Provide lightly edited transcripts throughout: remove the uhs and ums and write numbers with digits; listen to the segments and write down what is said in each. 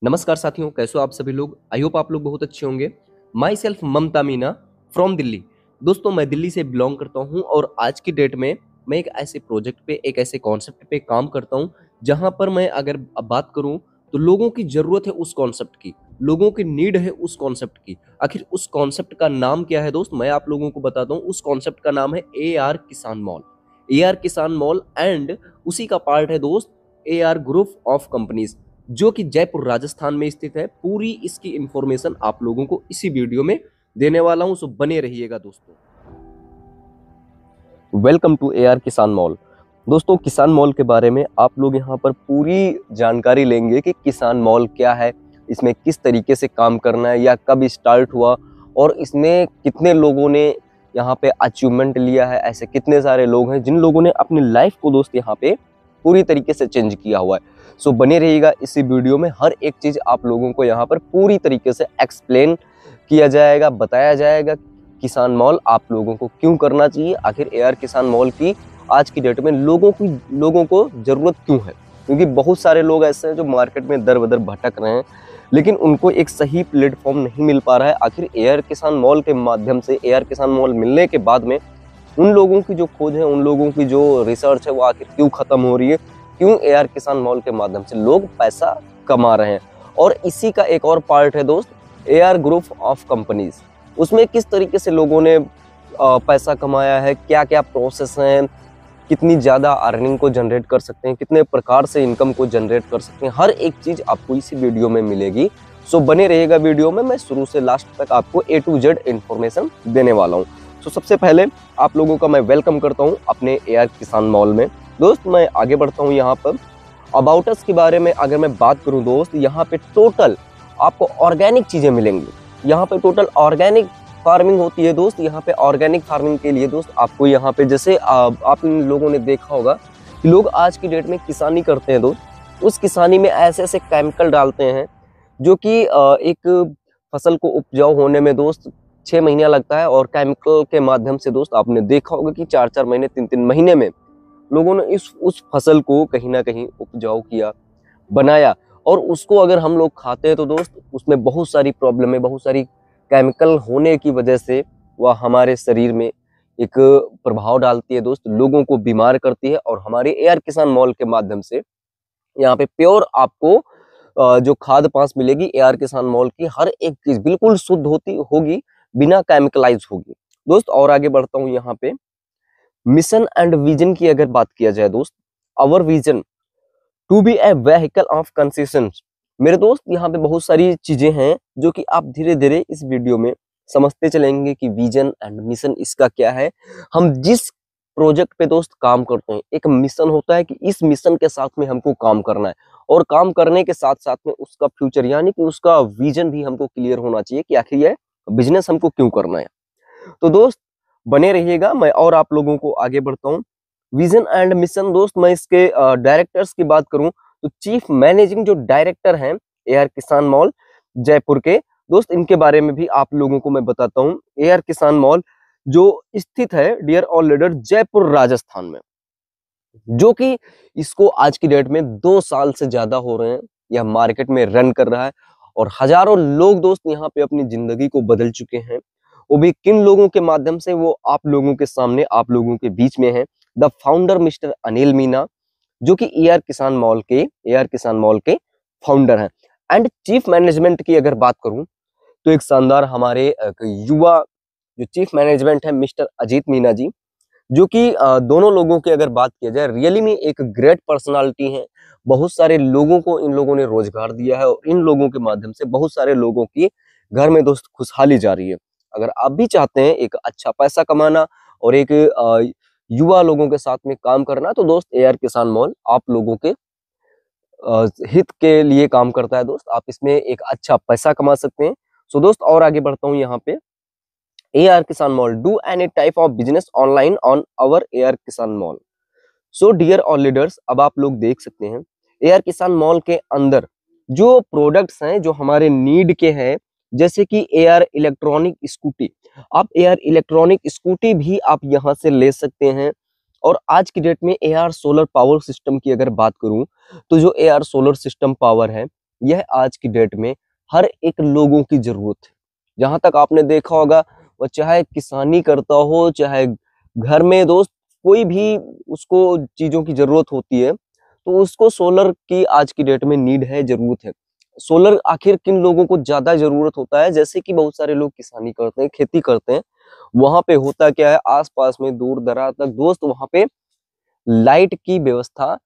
नमस्कार साथियों, कैसे हो आप सभी लोग। आई होप आप लोग बहुत अच्छे होंगे। Myself Mamta Meena from Delhi. दोस्तों, मैं दिल्ली से बिलोंग करता हूं और आज की डेट में मैं एक ऐसे प्रोजेक्ट पे, एक ऐसे कॉन्सेप्ट पे काम करता हूं जहां पर मैं अगर अब बात करूं तो लोगों की जरूरत है उस कॉन्सेप्ट की, लोगों की नीड है उस कॉन्सेप्ट की। आखिर उस कॉन्सेप्ट का नाम क्या है दोस्त, मैं आप लोगों को बताता हूँ। उस कॉन्सेप्ट का नाम है AR Kisan mall. AR Kisan mall and उसी का पार्ट है दोस्त AR ग्रुप ऑफ कंपनीज, जो कि जयपुर राजस्थान में स्थित है। पूरी इसकी इंफॉर्मेशन आप लोगों को इसी वीडियो में देने वाला हूं, सो बने रहिएगा दोस्तों। Welcome to AR Kisan mall. दोस्तों, किसान मॉल के बारे में आप लोग यहाँ पर पूरी जानकारी लेंगे कि किसान मॉल क्या है, इसमें किस तरीके से काम करना है या कब स्टार्ट हुआ और इसमें कितने लोगों ने यहाँ पे अचीवमेंट लिया है। ऐसे कितने सारे लोग हैं जिन लोगों ने अपनी लाइफ को दोस्त यहाँ पे पूरी तरीके से चेंज किया हुआ है। सो बने रहिएगा इसी वीडियो में, हर एक चीज आप लोगों को यहाँ पर पूरी तरीके से एक्सप्लेन किया जाएगा, बताया जाएगा। किसान मॉल आप लोगों को क्यों करना चाहिए, आखिर AR किसान मॉल की आज की डेट में लोगों को जरूरत क्यों है, क्योंकि बहुत सारे लोग ऐसे हैं जो मार्केट में दर बदर भटक रहे हैं लेकिन उनको एक सही प्लेटफॉर्म नहीं मिल पा रहा है। आखिर AR किसान मॉल के माध्यम से, AR किसान मॉल मिलने के बाद में उन लोगों की जो खोज है, उन लोगों की जो रिसर्च है वो आखिर क्यों खत्म हो रही है, क्यों AR किसान मॉल के माध्यम से लोग पैसा कमा रहे हैं। और इसी का एक और पार्ट है दोस्त AR ग्रुप ऑफ कंपनीज। उसमें किस तरीके से लोगों ने पैसा कमाया है, क्या क्या प्रोसेस हैं, कितनी ज़्यादा अर्निंग को जनरेट कर सकते हैं, कितने प्रकार से इनकम को जनरेट कर सकते हैं, हर एक चीज़ आपको इसी वीडियो में मिलेगी। सो बने रहिएगा वीडियो में, मैं शुरू से लास्ट तक आपको A to Z इन्फॉर्मेशन देने वाला हूँ। सो सबसे पहले आप लोगों का मैं वेलकम करता हूँ अपने AR किसान मॉल में। दोस्त, मैं आगे बढ़ता हूँ। यहाँ पर अबाउट अस के बारे में अगर मैं बात करूँ दोस्त, यहाँ पे टोटल आपको ऑर्गेनिक चीज़ें मिलेंगी। यहाँ पे टोटल ऑर्गेनिक फार्मिंग होती है दोस्त। यहाँ पे ऑर्गेनिक फार्मिंग के लिए दोस्त आपको यहाँ पे जैसे आप इन लोगों ने देखा होगा कि लोग आज की डेट में किसानी करते हैं दोस्त, उस किसानी में ऐसे ऐसे केमिकल डालते हैं जो कि एक फसल को उपजाऊ होने में दोस्त 6 महीना लगता है, और केमिकल के माध्यम से दोस्त आपने देखा होगा कि 4-4 महीने 3-3 महीने में लोगों ने उस फसल को कहीं ना कहीं उपजाऊ किया, बनाया। और उसको अगर हम लोग खाते हैं तो दोस्त उसमें बहुत सारी प्रॉब्लम है, बहुत सारी केमिकल होने की वजह से वह हमारे शरीर में एक प्रभाव डालती है दोस्त, लोगों को बीमार करती है। और हमारे AR किसान मॉल के माध्यम से यहाँ पे प्योर आपको जो खाद पास मिलेगी, AR किसान मॉल की हर एक चीज बिल्कुल शुद्ध होगी, बिना केमिकलाइज होगी दोस्त। और आगे बढ़ता हूँ। यहाँ पे मिशन एंड विजन की अगर बात किया जाए दोस्त, our vision to be a vehicle of concessions. मेरे दोस्त, यहाँ पे बहुत सारी चीजें हैं जो कि आप धीरे धीरे इस वीडियो में समझते चलेंगे कि विजन एंड मिशन इसका क्या है। हम जिस प्रोजेक्ट पे दोस्त काम करते हैं, एक मिशन होता है कि इस मिशन के साथ में हमको काम करना है, और काम करने के साथ साथ में उसका फ्यूचर यानी कि उसका विजन भी हमको क्लियर होना चाहिए कि आखिर ये बिजनेस हमको क्यों करना है। तो दोस्त बने रहिएगा, मैं और आप लोगों को आगे बढ़ता हूँ। विजन एंड मिशन दोस्त, मैं इसके डायरेक्टर्स की बात करूं तो चीफ मैनेजिंग जो डायरेक्टर हैं AR किसान मॉल जयपुर के दोस्त, इनके बारे में भी आप लोगों को मैं बताता हूं। AR किसान मॉल जो स्थित है dear all leader Jaipur Rajasthan में, जो कि इसको आज की डेट में 2 साल से ज्यादा हो रहे हैं, यह मार्केट में रन कर रहा है। और हजारों लोग दोस्त यहाँ पे अपनी जिंदगी को बदल चुके हैं। वो भी किन लोगों के माध्यम से, वो आप लोगों के सामने, आप लोगों के बीच में है। The founder mister Anil Meena, जो कि AR किसान मॉल के फाउंडर हैं। एंड चीफ मैनेजमेंट की अगर बात करूं तो एक शानदार हमारे युवा जो चीफ मैनेजमेंट है मिस्टर अजीत मीना जी, जो कि दोनों लोगों की अगर बात किया जाए रियली में एक ग्रेट पर्सनालिटी है। बहुत सारे लोगों को इन लोगों ने रोजगार दिया है, और इन लोगों के माध्यम से बहुत सारे लोगों की घर में दोस्त खुशहाली जा रही है। अगर आप भी चाहते हैं एक अच्छा पैसा कमाना और एक युवा लोगों के साथ में काम करना, तो दोस्त AR किसान मॉल आप लोगों के हित के लिए काम करता है दोस्त। आप इसमें एक अच्छा पैसा कमा सकते हैं। सो दोस्त और आगे बढ़ता हूँ। यहाँ पे AR Kisan mall do any type of business online on our AR Kisan mall. So dear all leaders, अब आप लोग देख सकते हैं AR किसान मॉल के अंदर जो प्रोडक्ट्स हैं जो हमारे नीड के हैं, जैसे कि AR इलेक्ट्रॉनिक स्कूटी। आप AR इलेक्ट्रॉनिक स्कूटी भी आप यहाँ से ले सकते हैं। और आज की डेट में AR सोलर पावर सिस्टम की अगर बात करूं तो जो AR सोलर सिस्टम पावर है, यह आज की डेट में हर एक लोगों की जरूरत है। जहां तक आपने देखा होगा, वो चाहे किसानी करता हो, चाहे घर में दोस्त कोई भी उसको चीजों की जरूरत होती है, तो उसको सोलर की आज की डेट में नीड है, जरूरत है। सोलर आखिर किन लोगों को ज्यादा जरूरत होता है, जैसे कि बहुत सारे लोग किसानी करते हैं, खेती करते हैं, वहां पे होता क्या है, आसपास में दूर दराज तक दोस्त वहां पे लाइट की व्यवस्था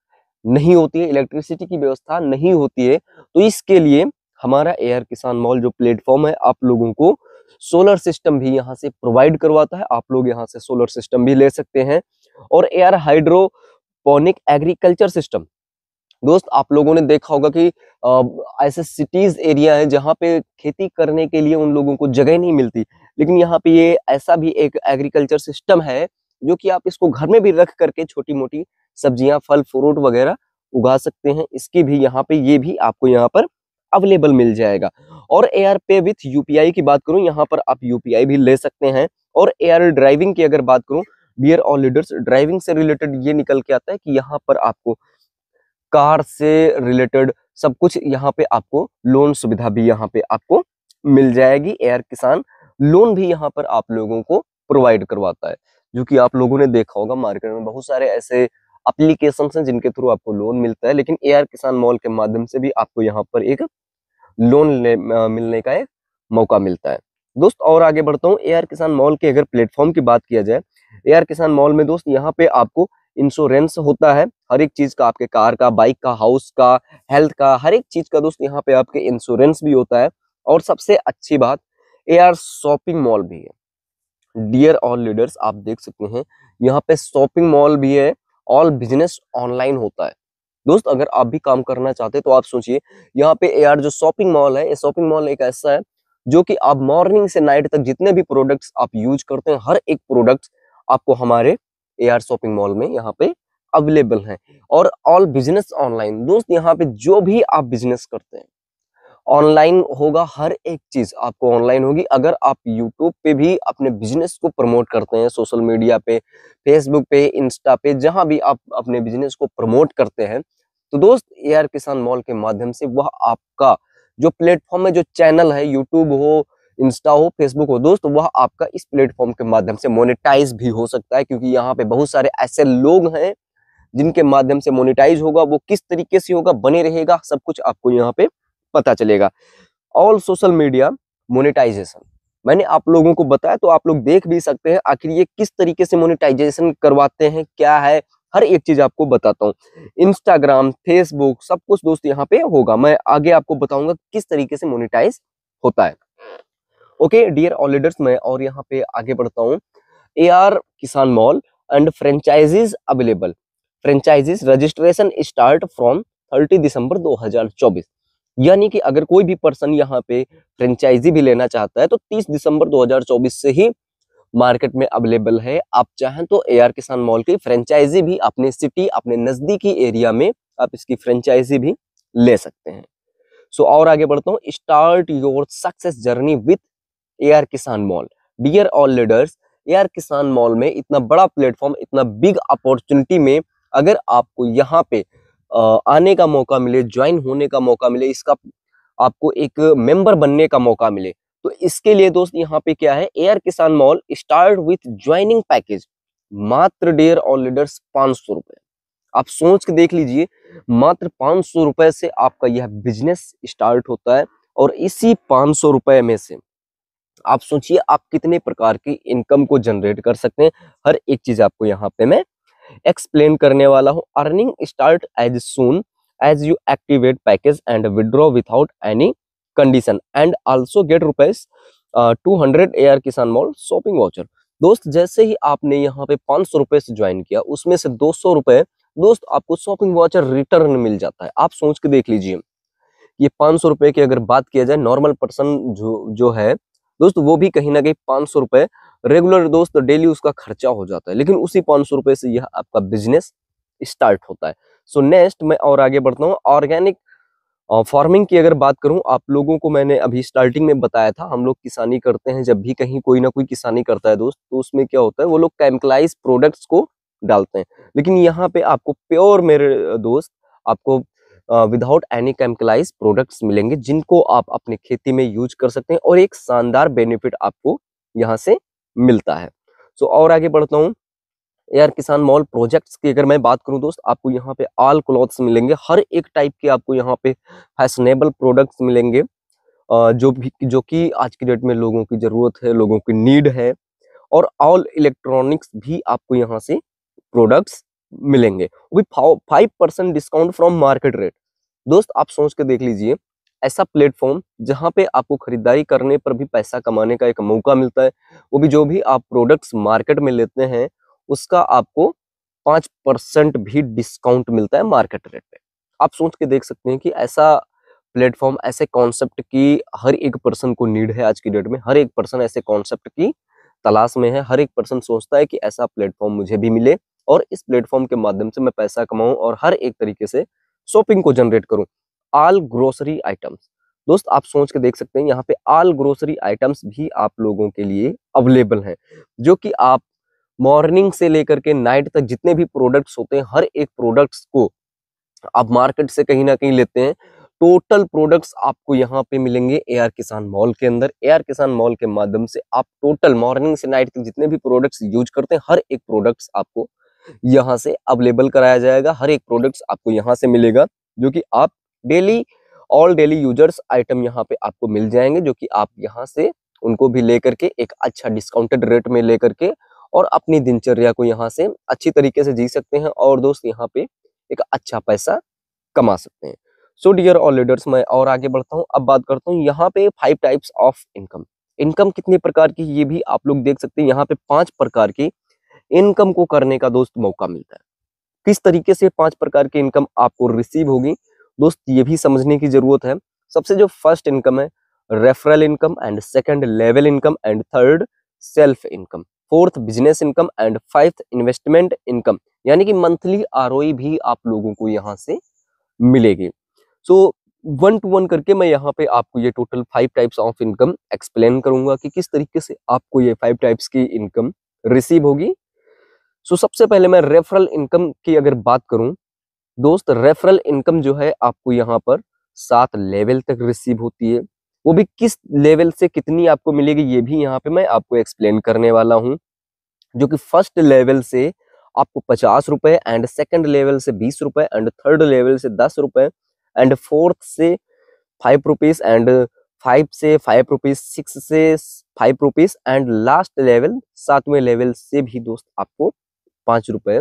नहीं होती है, इलेक्ट्रिसिटी की व्यवस्था नहीं होती है। तो इसके लिए हमारा एआर किसान मॉल जो प्लेटफॉर्म है, आप लोगों को सोलर सिस्टम भी यहाँ से प्रोवाइड करवाता है। आप लोग यहाँ से सोलर सिस्टम भी ले सकते हैं। और एआर हाइड्रोपोनिक एग्रीकल्चर सिस्टम, दोस्त आप लोगों ने देखा होगा कि ऐसे सिटीज एरिया है जहाँ पे खेती करने के लिए उन लोगों को जगह नहीं मिलती, लेकिन यहाँ पे ये ऐसा भी एक एग्रीकल्चर सिस्टम है जो कि आप इसको घर में भी रख करके छोटी मोटी सब्जियां, फल फ्रूट वगैरह उगा सकते हैं। इसकी भी यहाँ पे, ये भी आपको यहाँ पर अवेलेबल मिल जाएगा। और एआर पे विथ यूपीआई की बात करूं, यहाँ पर आप यूपीआई भी ले सकते हैं। और एआर ड्राइविंग की अगर बात करूं, डियर ऑल लीडर्स, ड्राइविंग से रिलेटेड ये निकल के आता है कि यहाँ पर आपको कार से रिलेटेड सब कुछ यहाँ पे आपको लोन सुविधा भी यहाँ पे आपको मिल जाएगी। एआर किसान लोन भी यहाँ पर आप लोगों को प्रोवाइड करवाता है, जो कि आप लोगों ने देखा होगा मार्केट में बहुत सारे ऐसे एप्लीकेशन हैं जिनके थ्रू आपको लोन मिलता है, लेकिन एआर किसान मॉल के माध्यम से भी आपको यहाँ पर एक लोन मिलने का एक मौका मिलता है दोस्त। और आगे बढ़ता हूँ, एआर किसान मॉल के अगर प्लेटफॉर्म की बात किया जाए, एआर किसान मॉल में दोस्त यहाँ पे आपको इंश्योरेंस होता है, हर एक चीज का, आपके कार का, बाइक का, हाउस का, हेल्थ का, हर एक चीज का दोस्त यहाँ पे आपके इंश्योरेंस भी होता है। और सबसे अच्छी बात, एआर शॉपिंग मॉल भी है। डियर ऑल लीडर्स, आप देख सकते हैं यहाँ पे शॉपिंग मॉल भी है। ऑल बिजनेस ऑनलाइन होता है दोस्त। अगर आप भी काम करना चाहते हैं तो आप सोचिए, यहाँ पे एआर जो शॉपिंग मॉल है, ये शॉपिंग मॉल एक ऐसा है जो कि आप मॉर्निंग से नाइट तक जितने भी प्रोडक्ट्स आप यूज करते हैं, हर एक प्रोडक्ट आपको हमारे एआर शॉपिंग मॉल में यहाँ पे अवेलेबल है। और ऑल बिजनेस ऑनलाइन दोस्त, यहाँ पे जो भी आप बिजनेस करते हैं ऑनलाइन होगा, हर एक चीज आपको ऑनलाइन होगी। अगर आप यूट्यूब पे भी अपने बिजनेस को प्रमोट करते हैं, सोशल मीडिया पे, फेसबुक पे, इंस्टा पे, जहां भी आप अपने बिजनेस को प्रमोट करते हैं, तो दोस्त एआर किसान मॉल के माध्यम से वह आपका जो प्लेटफॉर्म है, जो चैनल है, यूट्यूब हो, इंस्टा हो, फेसबुक हो दोस्त, वह आपका इस प्लेटफॉर्म के माध्यम से मोनेटाइज भी हो सकता है। क्योंकि यहाँ पे बहुत सारे ऐसे लोग हैं जिनके माध्यम से मोनेटाइज होगा, वो किस तरीके से होगा, बने रहेगा, सब कुछ आपको यहाँ पे पता चलेगा। ऑल सोशल मीडिया मोनेटाइजेशन मैंने आप लोगों को बताया, तो आप लोग देख भी सकते हैं आखिर ये किस तरीके से मोनेटाइजेशन करवाते हैं, क्या है, हर एक चीज आपको बताता हूँ। इंस्टाग्राम, फेसबुक, सब कुछ दोस्त यहाँ पे होगा। मैं आगे आपको बताऊंगा किस तरीके से मोनेटाइज होता है। ओके डियर ऑल लीडर्स, मैं और यहाँ पे आगे बढ़ता हूँ। AR Kisan mall and franchises available. Franchises registration start from 30 दिसंबर 2024। यानी कि अगर कोई भी पर्सन यहाँ पे फ्रेंचाइजी भी लेना चाहता है तो 30 दिसंबर 2024 से ही मार्केट में अवेलेबल है। आप चाहें तो एआर किसान मॉल की फ्रेंचाइजी भी अपने सिटी, अपने नजदीकी एरिया में आप इसकी फ्रेंचाइजी भी ले सकते हैं। सो और आगे बढ़ता हूँ। Start your success journey with AR Kisan mall. Dear all leaders, AR Kisan mall में इतना बड़ा प्लेटफॉर्म, इतना बिग अपॉर्चुनिटी में अगर आपको यहाँ पे आने का मौका मिले, ज्वाइन होने का मौका मिले, इसका आपको एक मेंबर बनने का मौका मिले, तो इसके लिए दोस्त यहाँ पे क्या है, AR Kisan mall start with joining package मात्र डियर ऑल लीडर्स 500 रुपए। आप सोच के देख लीजिए, मात्र 500 रुपए से आपका यह बिजनेस स्टार्ट होता है। और इसी 500 रुपए में से आप सोचिए आप कितने प्रकार की इनकम को जनरेट कर सकते हैं। हर एक चीज आपको यहाँ पे मैं एक्सप्लेन करने वाला हूँ। Earning start as soon as you activate package and withdraw without any condition and also get rupees 200 AR Kisan mall shopping voucher. दोस्त जैसे ही आपने यहाँ पे 500 रुपए से ज्वाइन किया, उसमें से 200 रुपए दोस्त आपको शॉपिंग वाउचर रिटर्न मिल जाता है। आप सोच के देख लीजिए, ये 500 रुपए की अगर बात किया जाए, नॉर्मल पर्सन जो है दोस्त, वो भी कहीं ना कहीं 500 रुपए रेगुलर दोस्त डेली उसका खर्चा हो जाता है, लेकिन उसी 500 रुपए से यह आपका बिजनेस स्टार्ट होता है। सो नेक्स्ट मैं और आगे बढ़ता हूँ। ऑर्गेनिक फार्मिंग की अगर बात करूं, आप लोगों को मैंने अभी स्टार्टिंग में बताया था, हम लोग किसानी करते हैं, जब भी कहीं कोई ना कोई किसानी करता है दोस्त, तो उसमें क्या होता है, वो लोग केमिकलाइज प्रोडक्ट्स को डालते हैं। लेकिन यहाँ पे आपको प्योर, मेरे दोस्त, आपको विदाउट एनी केमिकलाइज प्रोडक्ट्स मिलेंगे जिनको आप अपनी खेती में यूज कर सकते हैं और एक शानदार बेनिफिट आपको यहाँ से मिलता है। सो और आगे बढ़ता हूँ। एआर किसान मॉल प्रोजेक्ट्स की अगर मैं बात करूं दोस्त, आपको यहाँ पे ऑल क्लॉथ्स मिलेंगे, हर एक टाइप के आपको यहाँ पे फैशनेबल प्रोडक्ट्स मिलेंगे, जो कि आज की डेट में लोगों की जरूरत है, लोगों की नीड है। और ऑल इलेक्ट्रॉनिक्स भी आपको यहाँ से प्रोडक्ट्स मिलेंगे with 5% discount from market rate. दोस्त आप सोच के देख लीजिए, ऐसा प्लेटफॉर्म जहां पे आपको खरीदारी करने पर भी पैसा कमाने का एक मौका मिलता है, वो भी जो भी आप प्रोडक्ट्स मार्केट में लेते हैं उसका आपको 5% भी डिस्काउंट मिलता है मार्केट रेट पे। आप सोच के देख सकते हैं कि ऐसा प्लेटफॉर्म, ऐसे कॉन्सेप्ट की हर एक पर्सन को नीड है। आज की डेट में हर एक पर्सन ऐसे कॉन्सेप्ट की तलाश में है, हर एक पर्सन सोचता है कि ऐसा प्लेटफॉर्म मुझे भी मिले और इस प्लेटफॉर्म के माध्यम से मैं पैसा कमाऊं और हर एक तरीके से शॉपिंग को जनरेट करूं। ऑल ग्रोसरी आइटम्स, दोस्त आप सोच के देख सकते हैं यहाँ पे ऑल ग्रोसरी आइटम्स भी आप लोगों के लिए अवेलेबल हैं, जो कि आप मॉर्निंग से लेकर के नाइट तक जितने भी प्रोडक्ट्स होते हैं, हर एक प्रोडक्ट्स को आप मार्केट से कहीं ना कहीं लेते हैं। टोटल प्रोडक्ट्स आपको यहाँ पे मिलेंगे एआर किसान मॉल के अंदर। एआर किसान मॉल के माध्यम से आप टोटल मॉर्निंग से नाइट तक जितने भी प्रोडक्ट्स यूज करते हैं, हर एक प्रोडक्ट्स आपको यहाँ से अवेलेबल कराया जाएगा, हर एक प्रोडक्ट्स आपको यहाँ से मिलेगा, जो कि आप daily all daily users item यहाँ पे आपको मिल जाएंगे, जो कि आप यहाँ से उनको भी लेकर के एक अच्छा डिस्काउंटेड रेट में लेकर के और अपनी दिनचर्या को यहाँ से अच्छी तरीके से जी सकते हैं और दोस्त यहाँ पे एक अच्छा पैसा कमा सकते हैं। सो डियर ऑल लीडर्स, मैं और आगे बढ़ता हूँ। अब बात करता हूँ यहाँ पे 5 टाइप्स ऑफ इनकम। इनकम कितने प्रकार की, ये भी आप लोग देख सकते हैं। यहाँ पे 5 प्रकार की इनकम को करने का दोस्त मौका मिलता है। किस तरीके से 5 प्रकार की इनकम आपको रिसीव होगी दोस्त, ये भी समझने की जरूरत है। सबसे जो फर्स्ट इनकम है referral income, and second level income, and third self income, fourth business income, and fifth investment income, यानी कि मंथली आरओई भी आप लोगों को यहाँ से मिलेगी। सो 1 to 1 करके मैं यहाँ पे आपको ये total 5 types of income explain करूंगा कि किस तरीके से आपको ये 5 टाइप्स की इनकम रिसीव होगी। सो सबसे पहले मैं रेफरल इनकम की अगर बात करूं दोस्त, रेफरल इनकम जो है आपको यहाँ पर 7 लेवल तक रिसीव होती है। वो भी किस लेवल से कितनी आपको मिलेगी ये भी यहाँ पे मैं आपको एक्सप्लेन करने वाला हूँ, जो कि फर्स्ट लेवल से आपको 50 रुपए, एंड सेकंड लेवल से 20 रुपए, एंड थर्ड लेवल से 10 रुपए, एंड फोर्थ से 5 रुपीज, एंड 5 से 5 रुपीज, 6 से 5 रुपीज, एंड लास्ट लेवल 7वें लेवल से भी दोस्त आपको 5 रुपए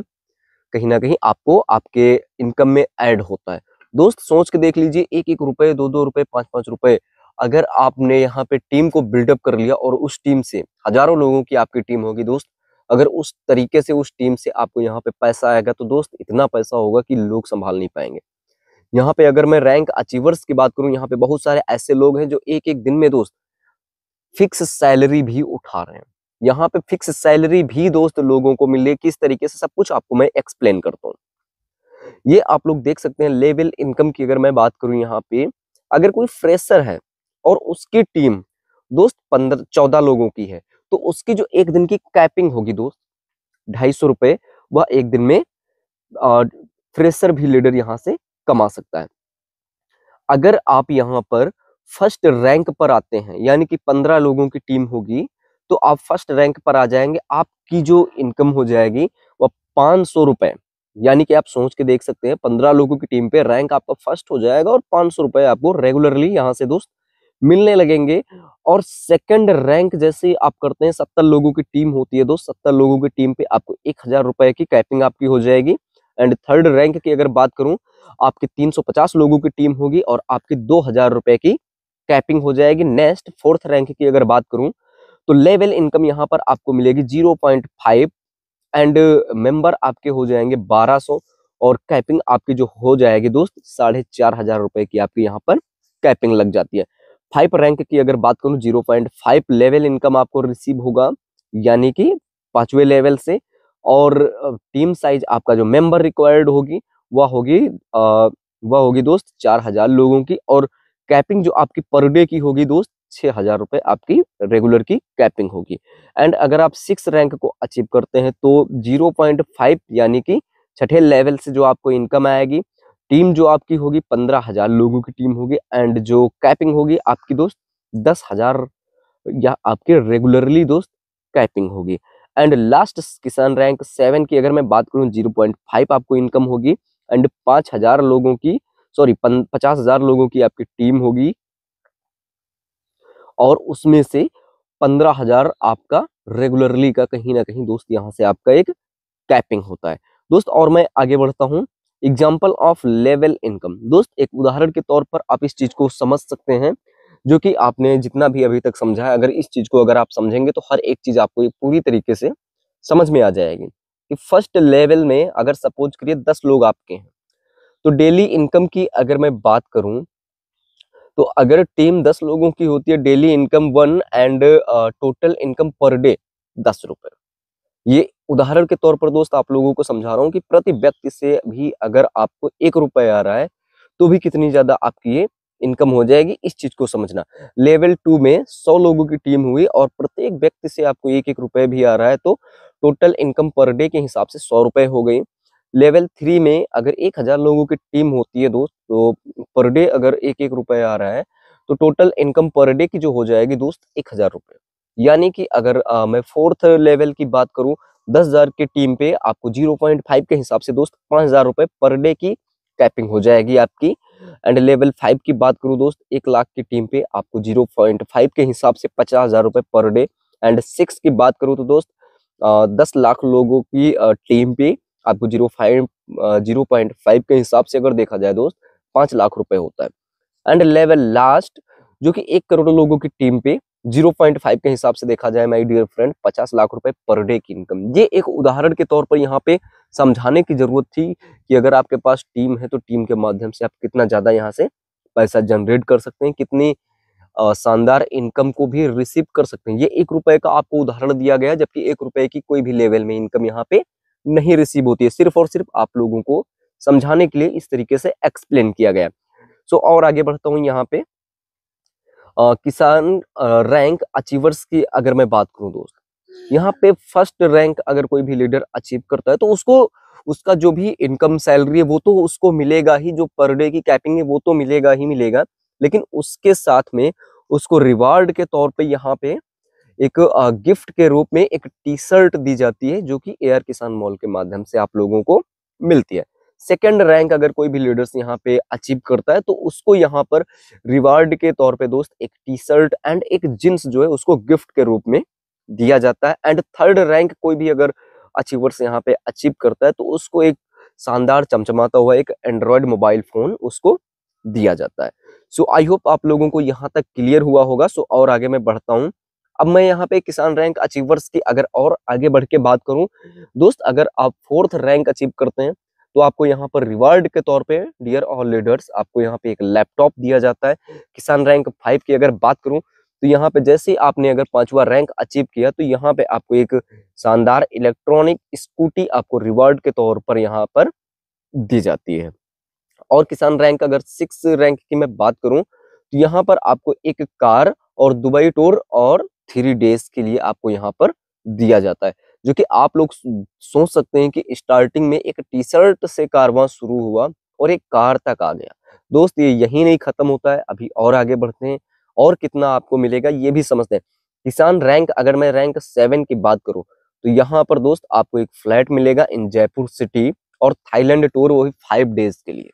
कहीं ना कहीं आपको आपके इनकम में ऐड होता है। दोस्त सोच के देख लीजिए, 1-1 रुपए, 2-2 रुपए, 5-5 रुपए, अगर आपने यहाँ पे टीम को बिल्डअप कर लिया और उस टीम से हजारों लोगों की आपकी टीम होगी दोस्त, अगर उस तरीके से उस टीम से आपको यहाँ पे पैसा आएगा तो दोस्त इतना पैसा होगा कि लोग संभाल नहीं पाएंगे। यहाँ पे अगर मैं रैंक अचीवर्स की बात करूं, यहाँ पे बहुत सारे ऐसे लोग हैं जो एक एक दिन में दोस्त फिक्स सैलरी भी उठा रहे हैं। यहाँ पे फिक्स सैलरी भी दोस्त लोगों को मिले, किस तरीके से सब कुछ आपको मैं एक्सप्लेन करता हूँ। ये आप लोग देख सकते हैं। लेवल इनकम की अगर मैं बात करूं, यहाँ पे अगर कोई फ्रेशर है और उसकी टीम दोस्त 15-14 लोगों की है, तो उसकी जो एक दिन की कैपिंग होगी दोस्त 250 रुपए, वह एक दिन में फ्रेशर भी लीडर यहाँ से कमा सकता है। अगर आप यहाँ पर फर्स्ट रैंक पर आते हैं, यानी कि 15 लोगों की टीम होगी, तो आप फर्स्ट रैंक पर आ जाएंगे, आपकी जो इनकम हो जाएगी वह 500 रुपए, यानी कि आप सोच के देख सकते हैं 15 लोगों की टीम पे रैंक आपका फर्स्ट हो जाएगा और 500 रुपए आपको रेगुलरली यहाँ से दोस्त मिलने लगेंगे। और सेकंड रैंक जैसे आप करते हैं, 70 लोगों की टीम होती है दोस्त, 70 लोगों की टीम पे आपको 1000 रुपए की कैपिंग आपकी हो जाएगी। एंड थर्ड रैंक की अगर बात करूं, आपकी 350 लोगों की टीम होगी और आपकी 2000 रुपए की कैपिंग हो जाएगी। नेक्स्ट फोर्थ रैंक की अगर बात करूं, तो लेवल इनकम यहाँ पर आपको मिलेगी 0.5, एंड मेंबर आपके हो जाएंगे 1200, और कैपिंग आपकी जो हो जाएगी दोस्त 4500 रुपए की आपकी यहाँ पर कैपिंग लग जाती है। 5 रैंक की अगर बात करूं, 0.5 लेवल इनकम आपको रिसीव होगा, यानी कि 5वें लेवल से। और टीम साइज आपका जो मेंबर रिक्वायर्ड होगी वह होगी दोस्त 4000 लोगों की, और कैपिंग जो आपकी पर डे की होगी दोस्त 6000 रुपए आपकी रेगुलर की कैपिंग होगी। एंड अगर आप 6 रैंक को अचीव करते हैं तो 0.5 यानी कि छठे लेवल से जो आपको इनकम आएगी, टीम जो आपकी होगी 15,000 लोगों की टीम होगी, एंड जो कैपिंग होगी आपकी दोस्त 10,000 या आपके रेगुलरली दोस्त कैपिंग होगी। एंड लास्ट किसान रैंक 7 की अगर मैं बात करूं 0.5 आपको इनकम होगी, एंड 5,000 लोगों की 50,000 लोगों की आपकी टीम होगी, और उसमें से 15,000 आपका रेगुलरली का कहीं ना कहीं दोस्त यहाँ से आपका एक कैपिंग होता है दोस्त। और मैं आगे बढ़ता हूँ, एग्जाम्पल ऑफ लेवल इनकम दोस्त, एक उदाहरण के तौर पर आप इस चीज को समझ सकते हैं, जो कि आपने जितना भी अभी तक समझा है, अगर इस चीज को अगर आप समझेंगे तो हर एक चीज आपको एक पूरी तरीके से समझ में आ जाएगी। कि फर्स्ट लेवल में अगर सपोज करिए 10 लोग आपके हैं, तो डेली इनकम की अगर मैं बात करूं, तो अगर टीम 10 लोगों की होती है, daily income 1, and total income per day 10 रुपए। ये उदाहरण के तौर पर दोस्त आप लोगों को समझा रहा हूँ कि प्रति व्यक्ति से भी अगर आपको 1 रुपए आ रहा है, तो भी कितनी ज्यादा आपकी ये इनकम हो जाएगी, इस चीज को समझना। लेवल 2 में 100 लोगों की टीम हुई और प्रत्येक व्यक्ति से आपको 1-1 रुपए भी आ रहा है, तो टोटल इनकम पर डे के हिसाब से 100 रुपए हो गई। लेवल 3 में अगर 1,000 लोगों की टीम होती है दोस्त, तो पर डे अगर 1-1 रुपए आ रहा है, तो टोटल इनकम पर डे की जो हो जाएगी दोस्त 1,000 रुपए। यानी कि अगर मैं फोर्थ लेवल की बात करूं, 10,000 की टीम पे आपको 0.5 के हिसाब से दोस्त 5,000 रुपए पर डे की कैपिंग हो जाएगी आपकी। एंड लेवल 5 की बात करूं दोस्त, 1 लाख की टीम पे आपको 0.5 के हिसाब से 50,000 रुपए पर डे। एंड 6 की बात करूं तो दोस्त 10 लाख लोगों की टीम पे आपको 0.5 के हिसाब से अगर देखा जाए दोस्त 5 लाख रुपए होता है। एंड लेवल लास्ट जो कि 1 करोड़ लोगों की टीम पे 0.5 के हिसाब से देखा जाए माय डियर फ्रेंड 50 लाख रुपए पर डे की इनकम। ये एक उदाहरण के तौर पर यहाँ पे समझाने की जरूरत थी कि अगर आपके पास टीम है तो टीम के माध्यम से आप कितना ज्यादा यहाँ से पैसा जनरेट कर सकते हैं, कितनी शानदार इनकम को भी रिसीव कर सकते हैं। ये 1 रुपए का आपको उदाहरण दिया गया, जबकि 1 रुपए की कोई भी लेवल में इनकम यहाँ पे नहीं रिसीव होती है, सिर्फ और सिर्फ आप लोगों को समझाने के लिए इस तरीके से एक्सप्लेन किया गया। सो और आगे बढ़ता हूँ यहाँ पे किसान रैंक अचीवर्स की अगर मैं बात करूं दोस्त, यहाँ पे फर्स्ट रैंक अगर कोई भी लीडर अचीव करता है तो उसको उसका जो भी इनकम सैलरी है वो तो उसको मिलेगा ही, जो पर डे की कैपिंग है वो तो मिलेगा ही मिलेगा, लेकिन उसके साथ में उसको रिवार्ड के तौर पे यहाँ पे एक गिफ्ट के रूप में एक टी शर्ट दी जाती है, जो कि एआर किसान मॉल के माध्यम से आप लोगों को मिलती है। सेकंड रैंक अगर कोई भी लीडर्स यहाँ पे अचीव करता है तो उसको यहाँ पर रिवार्ड के तौर पे दोस्त एक टी शर्ट एंड एक जींस जो है उसको गिफ्ट के रूप में दिया जाता है। एंड थर्ड रैंक कोई भी अगर अचीवर्स यहाँ पे अचीव करता है तो उसको एक शानदार चमचमाता हुआ एक एंड्रॉयड मोबाइल फोन उसको दिया जाता है। सो आई होप आप लोगों को यहाँ तक क्लियर हुआ होगा। सो और आगे मैं बढ़ता हूँ। अब मैं यहाँ पे किसान रैंक अचीवर्स की अगर और आगे बढ़ के बात करूं दोस्त, अगर आप फोर्थ रैंक अचीव करते हैं तो आपको यहाँ पर रिवार्ड के तौर पे डियर ऑल लीडर्स आपको यहाँ पे एक लैपटॉप दिया जाता है। किसान रैंक 5 की अगर बात करूं तो यहाँ पे जैसे ही आपने अगर 5वां रैंक अचीव किया तो यहाँ पे आपको एक शानदार इलेक्ट्रॉनिक स्कूटी आपको रिवार्ड के तौर पर यहाँ पर दी जाती है। और किसान रैंक अगर 6 रैंक की मैं बात करूं तो यहाँ पर आपको एक कार और दुबई टूर और 3 डेज के लिए आपको यहाँ पर दिया जाता है, जो कि आप लोग सोच सकते हैं कि स्टार्टिंग में एक टी शर्ट से कारवां शुरू हुआ और एक कार तक आ गया। दोस्त ये यही नहीं खत्म होता है, अभी और आगे बढ़ते हैं और कितना आपको मिलेगा ये भी समझते हैं। किसान रैंक अगर मैं रैंक 7 की बात करूं तो यहाँ पर दोस्त आपको एक फ्लैट मिलेगा इन जयपुर सिटी और थाईलैंड टूर, वही 5 डेज के लिए।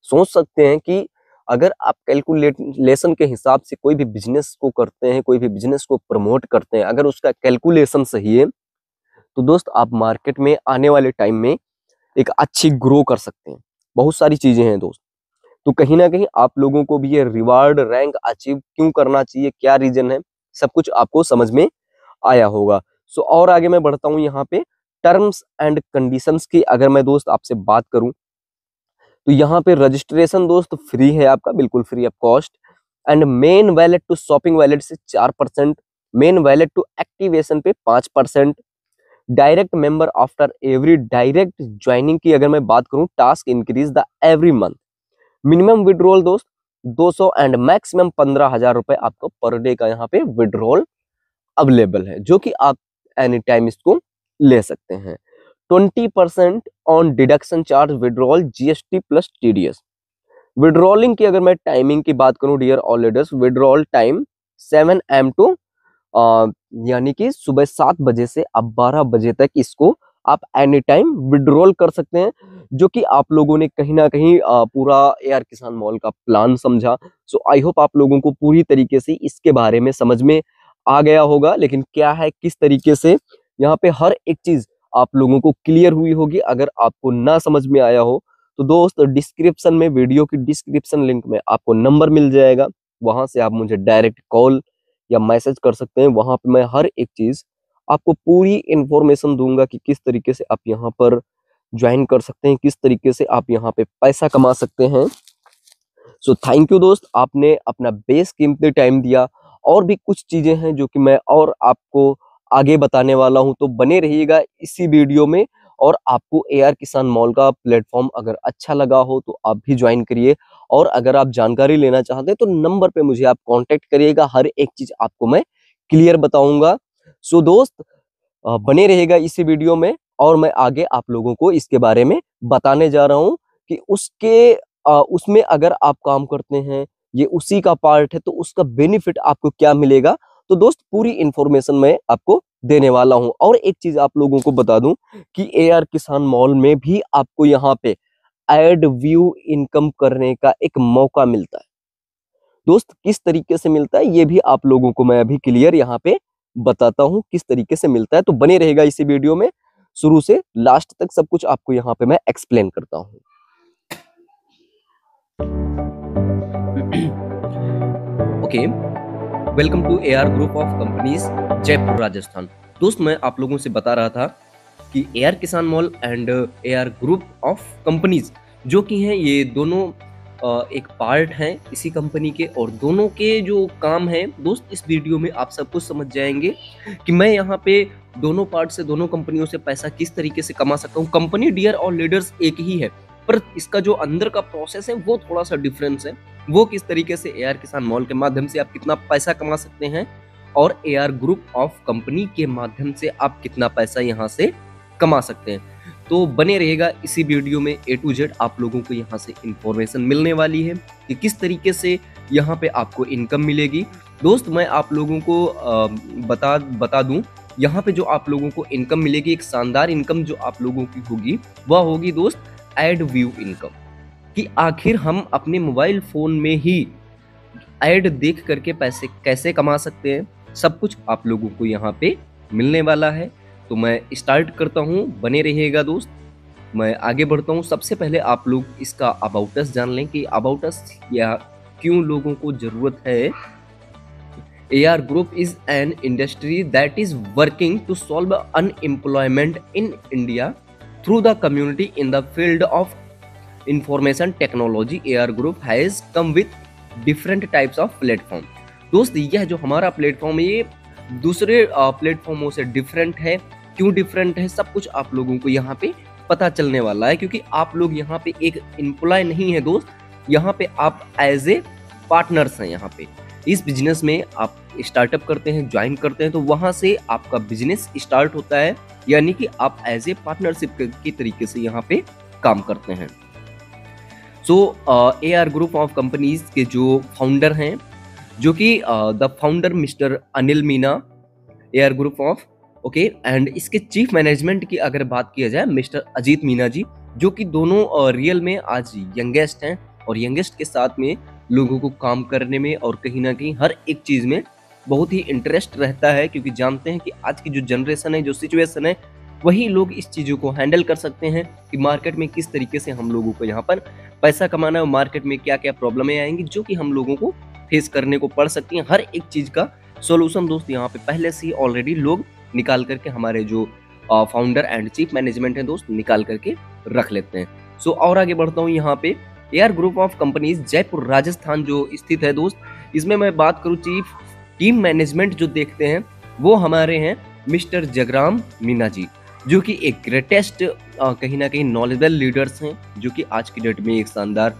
सोच सकते हैं कि अगर आप कैलकुलेशन के हिसाब से कोई भी बिजनेस को करते हैं, कोई भी बिजनेस को प्रमोट करते हैं, अगर उसका कैलकुलेशन सही है तो दोस्त आप मार्केट में आने वाले टाइम में एक अच्छी ग्रो कर सकते हैं। बहुत सारी चीजें हैं दोस्त, तो कहीं ना कहीं आप लोगों को भी ये रिवार्ड रैंक अचीव क्यों करना चाहिए, क्या रीजन है, सब कुछ आपको समझ में आया होगा। सो और आगे मैं बढ़ता हूँ यहाँ पे टर्म्स एंड कंडीशंस की अगर मैं दोस्त आपसे बात करूं तो यहाँ पे रजिस्ट्रेशन दोस्त फ्री है आपका, बिल्कुल free of cost. And main wallet to shopping wallet से 4%, मेन वैलेट टू एक्टिवेशन पे 5%, direct member after every direct joining की अगर मैं बात करूं task increase the every month, minimum withdrawal दोस्त 200 एंड मैक्सिमम 15,000 रुपए आपको पर डे का यहाँ पे विड्रॉल अवेलेबल है, जो कि आप एनी टाइम इसको ले सकते हैं। 20% on deduction charge withdrawal GST plus TDS. Withdrawing की अगर मैं टाइमिंग की बात करूं dear all leaders, withdrawal time 7 AM to यानी कि सुबह 7 बजे से अब 12 बजे तक इसको आप एनी टाइम विड्रॉल कर सकते हैं, जो कि आप लोगों ने कहीं ना कहीं पूरा एआर किसान मॉल का प्लान समझा। सो आई होप आप लोगों को पूरी तरीके से इसके बारे में समझ में आ गया होगा। लेकिन क्या है, किस तरीके से यहाँ पे हर एक चीज आप लोगों को क्लियर हुई होगी। अगर आपको ना समझ में आया हो तो दोस्त डिस्क्रिप्शन में, वीडियो की डिस्क्रिप्शन लिंक में आपको नंबर मिल जाएगा, वहां से आप मुझे डायरेक्ट कॉल या मैसेज कर सकते हैं। वहां पे मैं हर एक चीज आपको पूरी इंफॉर्मेशन दूंगा कि किस तरीके से आप यहाँ पर ज्वाइन कर सकते हैं, किस तरीके से आप यहाँ पे पैसा कमा सकते हैं। सो थैंक यू दोस्त, आपने अपना बेशकीमती टाइम दिया। और भी कुछ चीजें हैं जो कि मैं और आपको आगे बताने वाला हूं, तो बने रहिएगा इसी वीडियो में। और आपको एआर किसान मॉल का प्लेटफॉर्म अगर अच्छा लगा हो तो आप भी ज्वाइन करिए। और अगर आप जानकारी लेना चाहते हैं तो नंबर पे मुझे आप कांटेक्ट करिएगा, हर एक चीज आपको मैं क्लियर बताऊंगा। सो दोस्त बने रहेगा इसी वीडियो में, और मैं आगे आप लोगों को इसके बारे में बताने जा रहा हूं कि उसमें अगर आप काम करते हैं, ये उसी का पार्ट है, तो उसका बेनिफिट आपको क्या मिलेगा। तो दोस्त पूरी इंफॉर्मेशन मैं आपको देने वाला हूं। और एक चीज आप लोगों को बता दूं कि एआर किसान मॉल में भी आपको यहाँ पे एड व्यू इनकम करने का एक मौका मिलता है। दोस्त किस तरीके से मिलता है ये भी आप लोगों को मैं अभी क्लियर यहाँ पे बताता हूँ किस तरीके से मिलता है। तो बने रहेगा इसी वीडियो में, शुरू से लास्ट तक सब कुछ आपको यहाँ पे मैं एक्सप्लेन करता हूँ। Okay, welcome to AR group of companies Jaipur Rajasthan. दोस्त मैं आप लोगों से बता रहा था कि AR Kisan mall and AR group of companies जो कि हैं, ये दोनों एक पार्ट हैं इसी कंपनी के, और दोनों के जो काम है दोस्त इस वीडियो में आप सब कुछ समझ जाएंगे कि मैं यहाँ पे दोनों पार्ट से, दोनों कंपनियों से पैसा किस तरीके से कमा सकता हूँ। कंपनी डियर और लीडर्स एक ही है, पर इसका जो अंदर का प्रोसेस है वो थोड़ा सा डिफरेंस है। वो किस तरीके से एआर किसान मॉल के माध्यम से आप कितना पैसा कमा सकते हैं, और एआर ग्रुप ऑफ कंपनी के माध्यम से आप कितना पैसा यहाँ से कमा सकते हैं। तो बने रहेगा इसी वीडियो में, A to Z आप लोगों को यहाँ से इंफॉर्मेशन मिलने वाली है कि किस तरीके से यहाँ पे आपको इनकम मिलेगी। दोस्त मैं आप लोगों को बता दूं, यहाँ पे जो आप लोगों को इनकम मिलेगी, एक शानदार इनकम जो आप लोगों की होगी वह होगी दोस्त एड व्यू इनकम। कि आखिर हम अपने मोबाइल फोन में ही एड देख करके पैसे कैसे कमा सकते हैं, सब कुछ आप लोगों को यहाँ पे मिलने वाला है। तो मैं स्टार्ट करता हूँ, बने रहिएगा दोस्त, मैं आगे बढ़ता हूँ। सबसे पहले आप लोग इसका अबाउट अस जान लें कि अबाउट अस या क्यों लोगों को जरूरत है। AR Group is an industry that is working to solve unemployment in India through the community in the field of information technology. AR Group has come with different types of platform. दोस्त यह जो हमारा platform है ये दूसरे प्लेटफॉर्मों से different है। क्यों डिफरेंट है, सब कुछ आप लोगों को यहाँ पे पता चलने वाला है, क्योंकि आप लोग यहाँ पे एक एम्प्लॉय नहीं है दोस्त, यहाँ पे आप एज ए पार्टनर्स हैं। यहाँ पे इस बिजनेस में आप स्टार्टअप करते हैं, ज्वाइन करते हैं, तो वहां से आपका बिजनेस स्टार्ट होता है, यानी कि आप एज ए पार्टनरशिप के तरीके से यहाँ पे काम करते हैं। सो AR ग्रुप ऑफ कंपनीज के जो फाउंडर हैं, जो कि the founder mister Anil Meena, AR group of, okay, and इसके चीफ मैनेजमेंट की अगर बात किया जाए मिस्टर अजीत मीना जी, जो कि दोनों रियल में आज यंगेस्ट हैं, और यंगेस्ट के साथ में लोगों को काम करने में और कहीं ना कहीं हर एक चीज में बहुत ही इंटरेस्ट रहता है, क्योंकि जानते हैं कि आज की जो जनरेशन है, जो सिचुएशन है, वही लोग इस चीजों को हैंडल कर सकते हैं कि मार्केट में किस तरीके से हम लोगों को यहाँ पर पैसा कमाना है, मार्केट में क्या क्या प्रॉब्लमें आएंगी जो कि हम लोगों को फेस करने को पड़ सकती हैं। हर एक चीज का सोल्यूशन दोस्त यहाँ पे पहले से ही ऑलरेडी लोग निकाल करके, हमारे जो फाउंडर एंड चीफ मैनेजमेंट है दोस्त, निकाल करके रख लेते हैं। सो और आगे बढ़ता हूँ, यहाँ पे AR group of companies Jaipur Rajasthan जो स्थित है दोस्त, इसमें मैं बात करूँ चीफ टीम मैनेजमेंट जो देखते हैं वो हमारे हैं मिस्टर जगराम मीना जी, जो कि एक ग्रेटेस्ट कहीं ना कहीं नॉलेजेबल लीडर्स हैं, जो कि आज की डेट में एक शानदार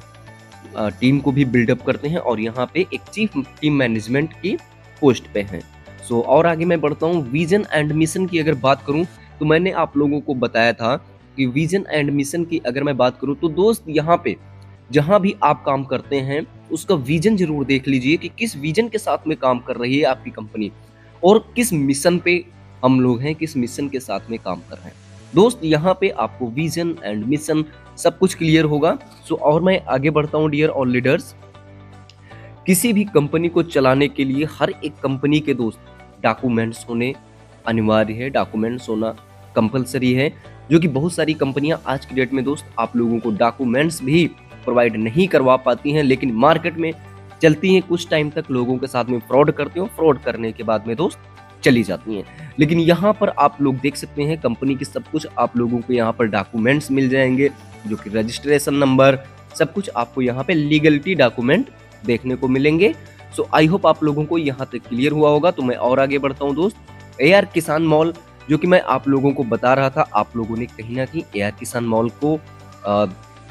टीम को भी बिल्डअप करते हैं और यहाँ पे एक चीफ टीम मैनेजमेंट की पोस्ट पे हैं। सो और आगे मैं बढ़ता हूँ, विजन एंड मिशन की अगर बात करूँ तो मैंने आप लोगों को बताया था कि विजन एंड मिशन की अगर मैं बात करूं तो दोस्त यहाँ पे जहां भी आप काम करते हैं उसका विजन जरूर देख लीजिए कि किस विजन के साथ में काम कर रही है आपकी कंपनी और किस मिशन पे हम लोग हैं, किस मिशन के साथ में काम कर रहे हैं। दोस्त यहाँ पे आपको विजन एंड मिशन सब कुछ क्लियर होगा। सो और मैं आगे बढ़ता हूँ डियर ऑल लीडर्स। किसी भी कंपनी को चलाने के लिए हर एक कंपनी के दोस्त डॉक्यूमेंट्स होने अनिवार्य है, डॉक्यूमेंट्स होना कंपलसरी है, जो कि बहुत सारी कंपनियां आज की डेट में दोस्त आप लोगों को डॉक्यूमेंट्स भी प्रोवाइड नहीं करवा पाती हैं, लेकिन मार्केट में चलती हैं, कुछ टाइम तक लोगों के साथ में फ्रॉड करते हो, फ्रॉड करने के बाद में दोस्त चली जाती हैं। लेकिन यहाँ पर आप लोग देख सकते हैं कंपनी की सब कुछ आप लोगों को यहाँ पर डॉक्यूमेंट्स मिल जाएंगे, जो कि रजिस्ट्रेशन नंबर सब कुछ आपको यहाँ पे लीगलिटी डॉक्यूमेंट देखने को मिलेंगे। सो आई होप आप लोगों को यहाँ तक क्लियर हुआ होगा। तो मैं और आगे बढ़ता हूँ दोस्त। एआर किसान मॉल जो कि मैं आप लोगों को बता रहा था, आप लोगों ने कहीं ना कहीं एआर किसान मॉल को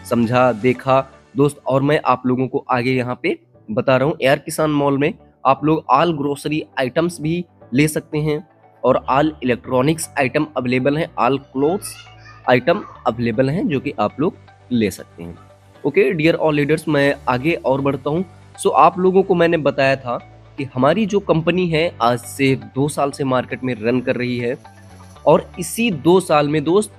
समझा, देखा दोस्त, और मैं आप लोगों को आगे यहाँ पे बता रहा हूँ। एआर किसान मॉल में आप लोग ऑल ग्रोसरी आइटम्स भी ले सकते हैं और ऑल इलेक्ट्रॉनिक्स आइटम अवेलेबल हैं, ऑल क्लोथ्स आइटम अवेलेबल हैं जो कि आप लोग ले सकते हैं। ओके डियर ऑल लीडर्स, मैं आगे और बढ़ता हूँ। सो आप लोगों को मैंने बताया था कि हमारी जो कंपनी है आज से 2 साल से मार्केट में रन कर रही है और इसी 2 साल में दोस्त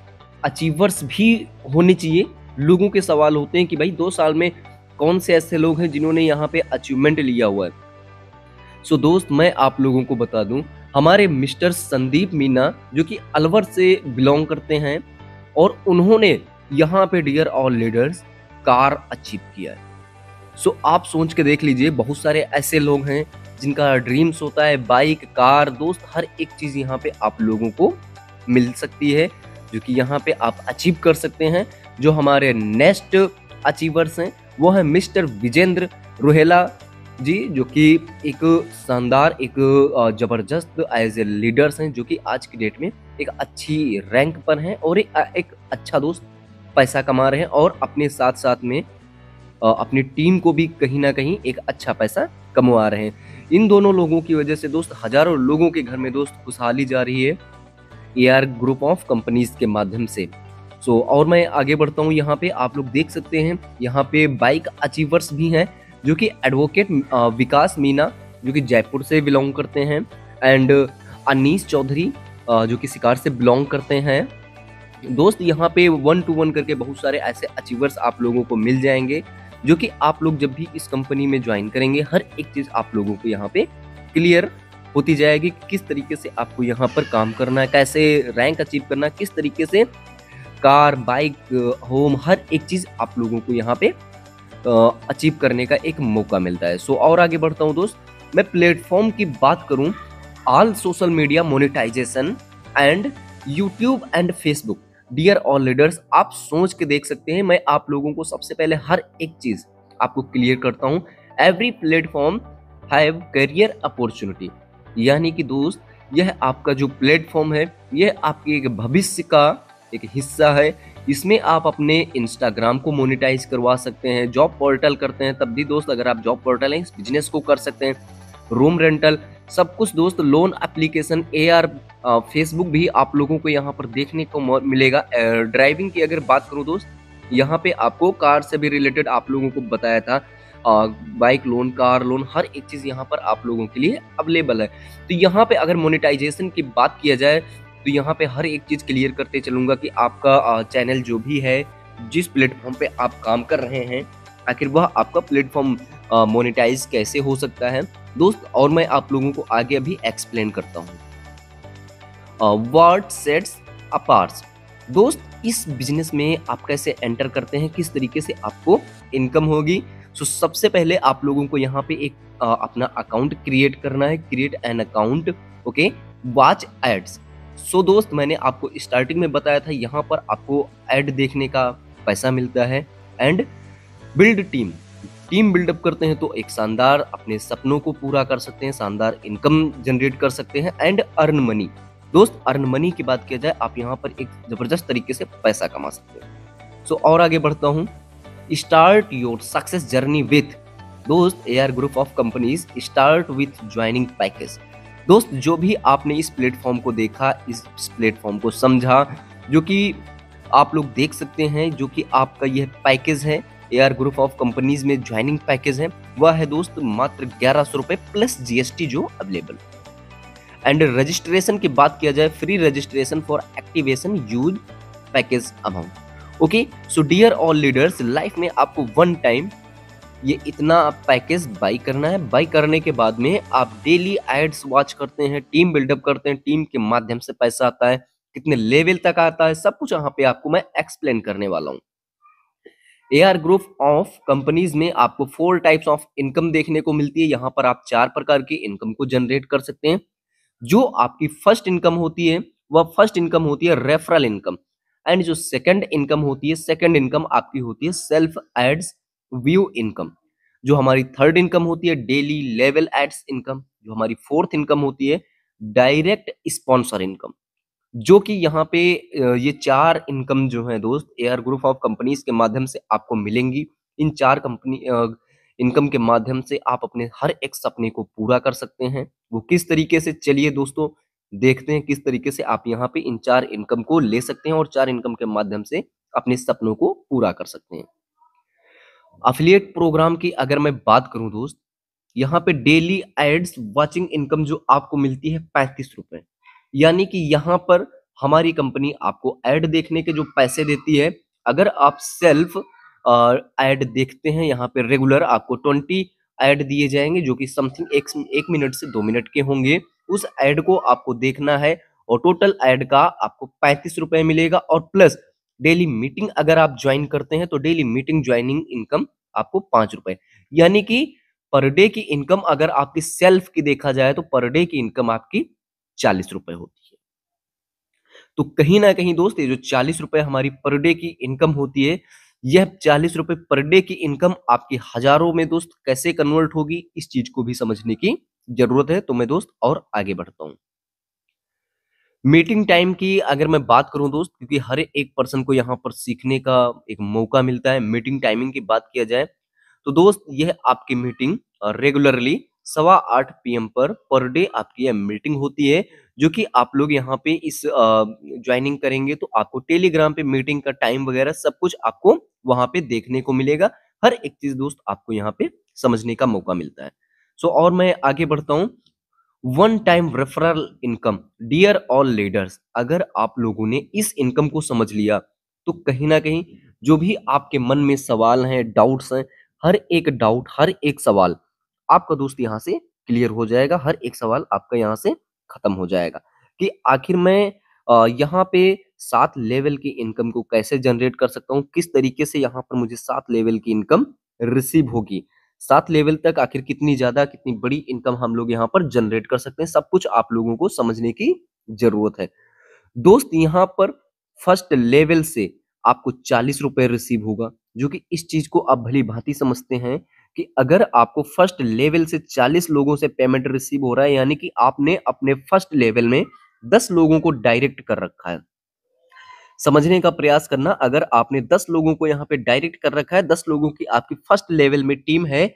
अचीवर्स भी होने चाहिए। लोगों के सवाल होते हैं कि भाई 2 साल में कौन से ऐसे लोग हैं जिन्होंने यहाँ पे अचीवमेंट लिया हुआ है। सो दोस्त मैं आप लोगों को बता दूं, हमारे मिस्टर संदीप मीना जो कि अलवर से बिलोंग करते हैं और उन्होंने यहाँ पे dear all leaders car achieve किया है। सो आप सोच के देख लीजिए, बहुत सारे ऐसे लोग हैं जिनका ड्रीम्स होता है बाइक, कार, दोस्त हर एक चीज यहाँ पे आप लोगों को मिल सकती है जो कि यहाँ पे आप अचीव कर सकते हैं। जो हमारे नेक्स्ट अचीवर्स हैं वो है मिस्टर विजेंद्र रोहेला जी, जो कि एक शानदार, एक जबरदस्त एज ए लीडर्स हैं, जो कि आज की डेट में एक अच्छी रैंक पर हैं और एक अच्छा दोस्त पैसा कमा रहे हैं और अपने साथ साथ में अपनी टीम को भी कहीं ना कहीं एक अच्छा पैसा कमवा रहे हैं। इन दोनों लोगों की वजह से दोस्त हजारों लोगों के घर में दोस्त खुशहाली जा रही है एआर ग्रुप ऑफ कंपनीज के माध्यम से। सो और मैं आगे बढ़ता हूँ। यहाँ पे आप लोग देख सकते हैं, यहाँ पे बाइक अचीवर्स भी हैं जो कि एडवोकेट विकास मीना जो कि जयपुर से बिलोंग करते हैं एंड अनीस चौधरी जो कि शिकार से बिलोंग करते हैं। दोस्त यहाँ पे 1 to 1 करके बहुत सारे ऐसे अचीवर्स आप लोगों को मिल जाएंगे जो कि आप लोग जब भी इस कंपनी में ज्वाइन करेंगे हर एक चीज आप लोगों को यहाँ पे क्लियर होती जाएगी कि किस तरीके से आपको यहाँ पर काम करना है, कैसे रैंक अचीव करना है, किस तरीके से कार, बाइक, होम हर एक चीज आप लोगों को यहाँ पे अचीव करने का एक मौका मिलता है। सो और आगे बढ़ता हूँ दोस्त। मैं प्लेटफॉर्म की बात करूं, all social media monetization and YouTube and Facebook. Dear all leaders, आप सोच के देख सकते हैं, मैं आप लोगों को सबसे पहले हर एक चीज आपको क्लियर करता हूं। Every platform have career opportunity, यानी कि दोस्त यह आपका जो प्लेटफॉर्म है यह आपके एक भविष्य का एक हिस्सा है। इसमें आप अपने इंस्टाग्राम को मोनेटाइज करवा सकते हैं, जॉब पोर्टल करते हैं तब भी दोस्त अगर आप जॉब पोर्टल है इस बिजनेस को कर सकते हैं, रूम रेंटल सब कुछ दोस्त, लोन एप्लीकेशन, एआर, फेसबुक भी आप लोगों को यहाँ पर देखने को मिलेगा। ड्राइविंग की अगर बात करूँ दोस्त, यहाँ पे आपको कार से भी रिलेटेड आप लोगों को बताया था, बाइक लोन, कार लोन हर एक चीज यहाँ पर आप लोगों के लिए अवेलेबल है। तो यहाँ पे अगर मोनेटाइजेशन की बात किया जाए तो यहाँ पे हर एक चीज क्लियर करते चलूंगा कि आपका चैनल जो भी है, जिस प्लेटफॉर्म पे आप काम कर रहे हैं, आखिर वह आपका प्लेटफॉर्म मोनेटाइज कैसे हो सकता है दोस्त, और मैं आप लोगों को आगे अभी एक्सप्लेन करता हूँ। व्हाट सेट्स अपार्ट दोस्त, इस बिजनेस में आप कैसे एंटर करते हैं, किस तरीके से आपको इनकम होगी। सो सबसे पहले आप लोगों को यहाँ पे एक अपना अकाउंट क्रिएट करना है, create an account, okay, watch ads. So दोस्त मैंने आपको स्टार्टिंग में बताया था यहाँ पर आपको ऐड देखने का पैसा मिलता है एंड बिल्ड टीम बिल्डअप करते हैं तो एक शानदार अपने सपनों को पूरा कर सकते हैं, शानदार इनकम जनरेट कर सकते हैं एंड अर्न मनी। दोस्त अर्न मनी की बात किया जाए, आप यहाँ पर एक जबरदस्त तरीके से पैसा कमा सकते हैं। सो और आगे बढ़ता हूँ। Start your success journey with दोस्त AR group of companies, start with joining package. दोस्त जो भी आपने इस प्लेटफॉर्म को देखा, इस प्लेटफॉर्म को समझा, जो कि आप लोग देख सकते हैं, जो कि आपका यह पैकेज है, एआर ग्रुप ऑफ कंपनीज में ज्वाइनिंग पैकेज है, वह है दोस्त मात्र 1100 रुपए प्लस जीएसटी जो अवेलेबल। एंड रजिस्ट्रेशन की बात किया जाए, free registration for activation use package amount. Okay, so dear all leaders, life में आपको वन टाइम ये इतना पैकेज बाई करना है। बाई करने के बाद में आप डेली एड्स वॉच करते हैं, टीम बिल्डअप करते हैं, टीम के माध्यम से पैसा आता है, कितने लेवल तक आता है, सब कुछ यहाँ पे आपको मैं एक्सप्लेन करने वाला हूँ। एआर ग्रुप ऑफ कंपनीज में आपको 4 टाइप्स ऑफ इनकम देखने को मिलती है। यहाँ पर आप 4 प्रकार की इनकम को जनरेट कर सकते हैं। जो आपकी फर्स्ट इनकम होती है, वह फर्स्ट इनकम होती है रेफरल इनकम। एंड जो सेकंड इनकम होती है, सेकंड इनकम आपकी होती है सेल्फ एड्स व्यू इनकम। जो हमारी थर्ड इनकम होती है डेली लेवल एड्स इनकम। जो हमारी फोर्थ इनकम होती है डायरेक्ट स्पॉन्सर इनकम। जो कि यहाँ पे ये 4 इनकम जो है दोस्त एयर ग्रुप ऑफ कंपनीज के माध्यम से आपको मिलेंगी। इन 4 कंपनी इनकम के माध्यम से आप अपने हर एक सपने को पूरा कर सकते हैं। वो किस तरीके से, चलिए दोस्तों देखते हैं किस तरीके से आप यहाँ पे इन 4 इनकम को ले सकते हैं और 4 इनकम के माध्यम से अपने सपनों को पूरा कर सकते हैं। अफिलिएट प्रोग्राम की अगर मैं बात करूं दोस्त, यहाँ पे डेली एड्स वाचिंग इनकम जो आपको मिलती है 35 रुपए। यानी कि यहाँ पर हमारी कंपनी आपको एड देखने के जो पैसे देती है, अगर आप सेल्फ एड देखते हैं यहाँ पे रेगुलर, आपको 20 एड दिए जाएंगे जो कि समथिंग एक मिनट से 2 मिनट के होंगे। उस एड को आपको देखना है और टोटल एड का आपको 35 रुपए मिलेगा। और प्लस डेली मीटिंग अगर आप ज्वाइन करते हैं तो डेली मीटिंग ज्वाइनिंग इनकम आपको 5 रुपए। यानी कि पर डे की इनकम अगर आपकी सेल्फ की देखा जाए तो पर डे की इनकम आपकी 40 रुपए होती है। तो कहीं ना कहीं दोस्त ये जो 40 रुपए हमारी पर डे की इनकम होती है, यह 40 रुपए पर डे की इनकम आपकी हजारों में दोस्त कैसे कन्वर्ट होगी, इस चीज को भी समझने की जरूरत है। तो मैं दोस्त और आगे बढ़ता हूँ। मीटिंग टाइम की अगर मैं बात करूं दोस्त, क्योंकि हर एक पर्सन को यहाँ पर सीखने का एक मौका मिलता है। मीटिंग टाइमिंग की बात किया जाए तो दोस्त यह आपकी meeting regularly 8:15 PM per day आपकी यह मीटिंग होती है। जो कि आप लोग यहाँ पे इस ज्वाइनिंग करेंगे तो आपको टेलीग्राम पे मीटिंग का टाइम वगैरह सब कुछ आपको वहां पे देखने को मिलेगा। हर एक चीज दोस्त आपको यहाँ पे समझने का मौका मिलता है। सो और मैं आगे बढ़ता हूँ। One time referral income, dear all leaders, अगर आप लोगों ने इस इनकम को समझ लिया तो कहीं ना कहीं जो भी आपके मन में सवाल हैं, डाउट्स हैं, हर एक डाउट, हर एक सवाल आपका दोस्त यहाँ से क्लियर हो जाएगा। हर एक सवाल आपका यहाँ से खत्म हो जाएगा कि आखिर मैं यहाँ पे 7 लेवल की इनकम को कैसे जनरेट कर सकता हूँ, किस तरीके से यहाँ पर मुझे 7 लेवल की इनकम रिसीव होगी, 7 लेवल तक आखिर कितनी ज्यादा, कितनी बड़ी इनकम हम लोग यहाँ पर जनरेट कर सकते हैं, सब कुछ आप लोगों को समझने की जरूरत है। दोस्त यहाँ पर फर्स्ट लेवल से आपको 40 रुपए रिसीव होगा। जो कि इस चीज को आप भली भांति समझते हैं कि अगर आपको फर्स्ट लेवल से 40 लोगों से पेमेंट रिसीव हो रहा है, यानी कि आपने अपने फर्स्ट लेवल में 10 लोगों को डायरेक्ट कर रखा है। समझने का प्रयास करना, अगर आपने 10 लोगों को यहाँ पे डायरेक्ट कर रखा है, 10 लोगों की आपकी फर्स्ट लेवल में टीम है,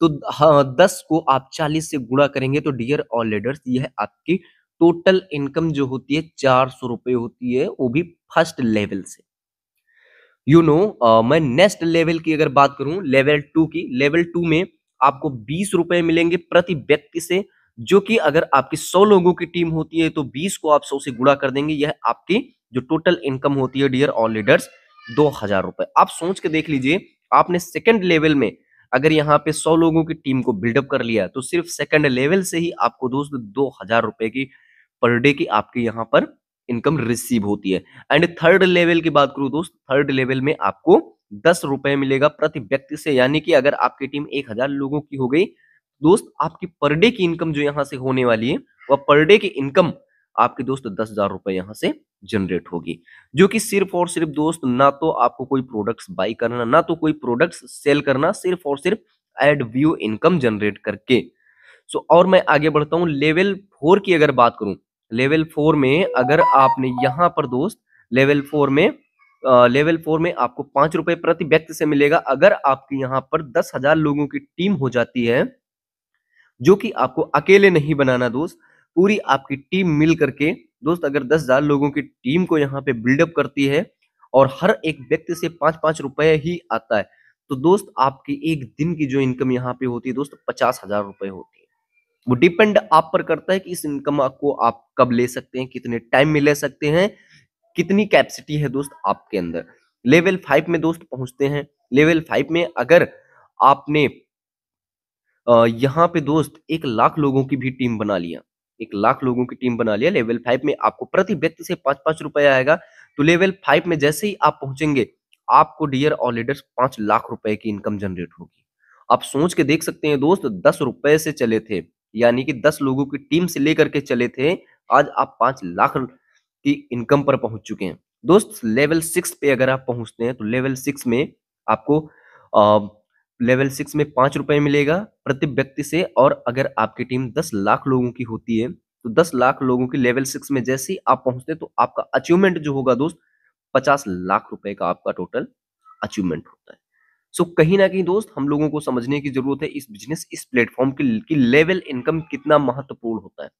तो हाँ 10 को आप 40 से गुणा करेंगे तो डियर ऑल लीडर्स यह आपकी टोटल इनकम जो होती है 400 रुपए होती है, वो भी फर्स्ट लेवल से। मैं नेक्स्ट लेवल की अगर बात करूं, लेवल 2 की, लेवल 2 में आपको 20 रुपए मिलेंगे प्रति व्यक्ति से। जो कि अगर आपकी 100 लोगों की टीम होती है तो 20 को आप 100 से गुणा कर देंगे, यह आपकी जो टोटल इनकम होती है डियर ऑल लीडर्स 2000 रुपए। आप सोच के देख लीजिए, आपने सेकंड लेवल में अगर यहाँ पे 100 लोगों की टीम को बिल्डअप कर लिया तो सिर्फ सेकंड लेवल से ही आपको दोस्त 2000 रुपए की पर डे की आपके यहाँ पर इनकम रिसीव होती है। एंड थर्ड लेवल की बात करूं दोस्त, थर्ड लेवल में आपको 10 रुपए मिलेगा प्रति व्यक्ति से। यानी कि अगर आपकी टीम 1000 लोगों की हो गई दोस्त, आपकी पर डे की इनकम जो यहाँ से होने वाली है वह पर डे की इनकम आपके दोस्त 10,000 रुपए यहाँ से जनरेट होगी। जो कि सिर्फ और सिर्फ दोस्त ना तो आपको कोई प्रोडक्ट्स बाई करना, ना तो कोई प्रोडक्ट्स सेल करना, सिर्फ और सिर्फ एड व्यू इनकम जनरेट करके। सो और मैं आगे बढ़ता हूँ। लेवल 4 की अगर बात करूं, लेवल 4 में अगर आपने यहाँ पर दोस्त लेवल 4 में आपको 5 रुपए प्रति व्यक्ति से मिलेगा। अगर आपकी यहाँ पर 10,000 लोगों की टीम हो जाती है, जो कि आपको अकेले नहीं बनाना दोस्त, पूरी आपकी टीम मिल करके दोस्त अगर 10,000 लोगों की टीम को यहाँ पे बिल्डअप करती है और हर एक व्यक्ति से 5-5 रुपए ही आता है, तो दोस्त आपकी एक दिन की जो इनकम यहाँ पे होती है दोस्त 50,000 रुपए होती है। वो डिपेंड आप पर करता है कि इस इनकम को आप कब ले सकते हैं, कितने टाइम में ले सकते हैं, कितनी कैपेसिटी है दोस्त आपके अंदर। लेवल 5 में दोस्त पहुंचते हैं। लेवल 5 में अगर आपने यहाँ पे दोस्त 1,00,000 लोगों की भी टीम बना लिया, 1,00,000 लोगों की टीम बना लिया, लेवल 5 में आपको प्रति व्यक्ति से 5-5 रुपए आएगा। तो लेवल 5 में जैसे ही आप पहुंचेंगे, आपको डियर ऑल लीडर्स 5,00,000 रुपए की इनकम जनरेट होगी। आप सोच के देख सकते हैं दोस्त, 10 रुपए से चले थे, यानी कि 10 लोगों की टीम से लेकर के चले थे, आज आप 5,00,000 की इनकम पर पहुंच चुके हैं। दोस्त लेवल 6 पे अगर आप पहुंचते हैं तो लेवल 6 में आपको लेवल 6 में 5 रुपए मिलेगा प्रति व्यक्ति से, और अगर आपकी टीम 10,00,000 लोगों की होती है तो 10,00,000 लोगों की लेवल 6 में जैसे ही आप पहुंचते हैं तो आपका अचीवमेंट जो होगा दोस्त 50,00,000 रुपए का आपका टोटल अचीवमेंट होता है। सो कहीं ना कहीं दोस्त हम लोगों को समझने की जरूरत है इस बिजनेस, इस प्लेटफॉर्म की लेवल इनकम कितना महत्वपूर्ण होता है।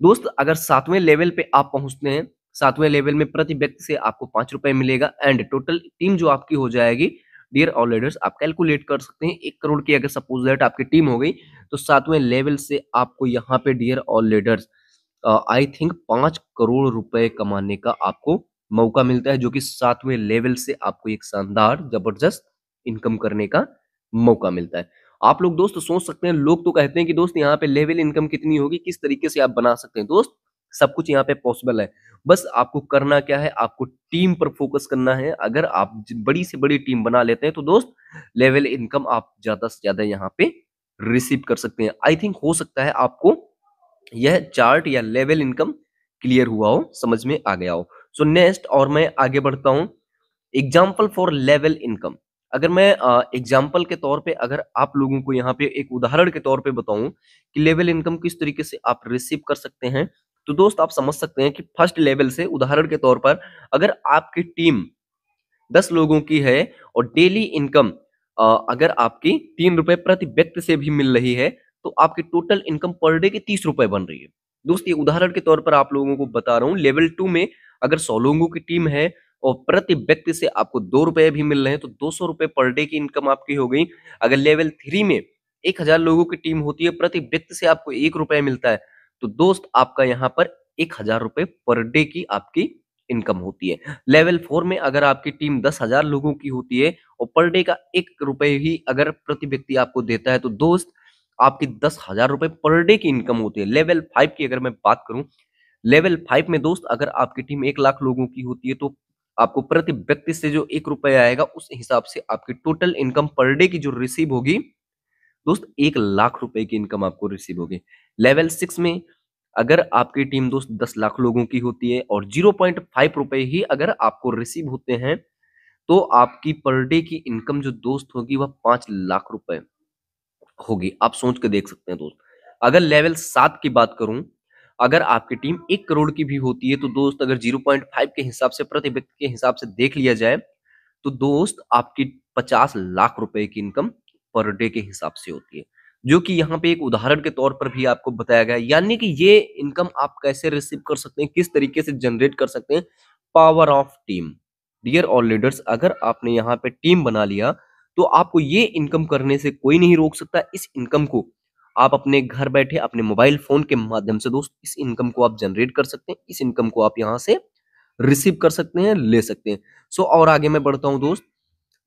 दोस्त अगर 7वें लेवल पे आप पहुंचते हैं, 7वें लेवल में प्रति व्यक्ति से आपको 5 रुपए मिलेगा एंड टोटल टीम जो आपकी हो जाएगी, डियर ऑल लीडर्स आप कैलकुलेट कर सकते हैं 1 करोड़ की अगर सपोज दैट आपकी टीम हो गई, तो 7वें लेवल से आपको यहाँ पे dear all leaders I think 5 crore रुपए कमाने का आपको मौका मिलता है, जो कि 7वें लेवल से आपको एक शानदार जबरदस्त इनकम करने का मौका मिलता है। आप लोग दोस्त सोच सकते हैं, लोग तो कहते हैं कि दोस्त यहाँ पे लेवल इनकम कितनी होगी, किस तरीके से आप बना सकते हैं। दोस्त सब कुछ यहाँ पे पॉसिबल है, बस आपको करना क्या है, आपको टीम पर फोकस करना है। अगर आप बड़ी से बड़ी टीम बना लेते हैं तो दोस्त लेवल इनकम आप ज्यादा से ज्यादा यहाँ पे रिसीव कर सकते हैं। आई थिंक हो सकता है आपको यह चार्ट या लेवल इनकम क्लियर हुआ हो, समझ में आ गया हो। सो नेक्स्ट और मैं आगे बढ़ता हूँ, एग्जाम्पल फॉर लेवल इनकम। अगर मैं एग्जाम्पल के तौर पे अगर आप लोगों को यहाँ पे एक उदाहरण के तौर पे बताऊं कि लेवल इनकम किस तरीके से आप रिसीव कर सकते हैं, तो दोस्त आप समझ सकते हैं कि फर्स्ट लेवल से उदाहरण के तौर पर अगर आपकी टीम 10 लोगों की है और डेली इनकम अगर आपकी 3 रुपए प्रति व्यक्ति से भी मिल रही है, तो आपकी टोटल इनकम पर डे की 30 रुपए बन रही है। दोस्त ये उदाहरण के तौर पर आप लोगों को बता रहा हूँ। लेवल 2 में अगर 100 लोगों की टीम है और प्रति व्यक्ति से आपको 2 रुपए भी मिल रहे हैं, तो 200 रुपए पर डे की इनकम आपकी हो गई। अगर लेवल 3 में 1,000 लोगों की टीम होती है, प्रति व्यक्ति से आपको 1 रुपए मिलता है, तो दोस्त आपका यहाँ पर 1,000 रुपए पर डे की आपकी इनकम होती है। लेवल 4 में अगर आपकी टीम 10,000 लोगों की होती है और पर डे का 1 रुपए ही अगर प्रति व्यक्ति आपको देता है, तो दोस्त आपकी 10,000 रुपए पर डे की इनकम होती है। लेवल 5 की अगर मैं बात करूं, लेवल 5 में दोस्त अगर आपकी टीम 1,00,000 लोगों की होती है, तो आपको प्रति व्यक्ति से जो 1 रुपए आएगा, उस हिसाब से आपकी टोटल इनकम पर डे की जो रिसीव होगी दोस्त 1,00,000 रुपए की इनकम आपको रिसीव होगी। लेवल 6 में अगर आपकी टीम दोस्त 10,00,000 लोगों की होती है और 0.5 रुपए ही अगर आपको रिसीव होते हैं, तो आपकी पर डे की इनकम जो दोस्त होगी वह 5,00,000 रुपए होगी। आप सोच के देख सकते हैं दोस्त। अगर लेवल 7 की बात करूं, अगर आपकी टीम 1 करोड़ की भी होती है, तो दोस्त अगर 0.5 के हिसाब से प्रति व्यक्ति के हिसाब से देख लिया जाए, तो दोस्त आपकी 50,00,000 रुपए की इनकम पर डे के हिसाब से होती है, जो कि यहाँ पे एक उदाहरण के तौर पर भी आपको बताया गया है। यानी कि ये इनकम आप कैसे रिसीव कर सकते हैं, किस तरीके से जनरेट कर सकते हैं, power of team. Dear all leaders, अगर आपने यहाँ पे टीम बना लिया, तो आपको ये इनकम करने से कोई नहीं रोक सकता। इस इनकम को आप अपने घर बैठे अपने मोबाइल फोन के माध्यम से दोस्त इस इनकम को आप जनरेट कर सकते हैं, इस इनकम को आप यहाँ से रिसीव कर सकते हैं, ले सकते हैं। सो और आगे मैं बढ़ता हूं दोस्त,